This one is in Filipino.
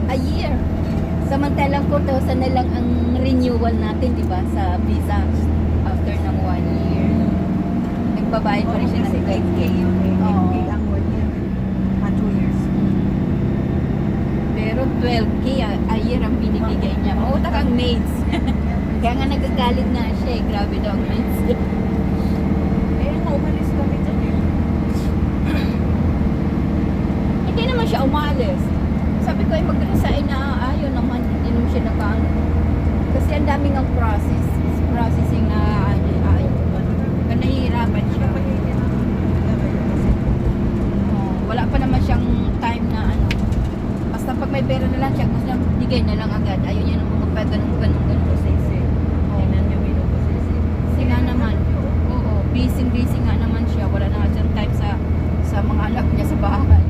A year. Samantalang 4,000 na lang ang renewal natin, di ba, sa visa after ng 1 year. Nagbabayad pa rin siya ng 8K yun eh. 8K ang 1 year. 2 years. Pero 12K a year ang binibigay niya. Mautak ang maids. Kaya nga nagagalit na siya eh. Grabe daw ang maids. Eh, umalis kami dyan eh. Hindi naman siya umalis. Sabi ko ay mag-resign na ayaw naman. Hindi naman siya nakaano. Kasi ang daming ang processing na ayaw. Kaya nahihirapan siya. Wala pa naman siyang time na ano. Basta pag may pera na lang siya, gusto niya bigay na lang agad. Ayaw niya nang mga ganun. Posisi. Tingnan niyo minuposisi. Kasi nga naman, oo, busy nga naman siya. Wala na nga siyang time sa mga anak niya sa bahay.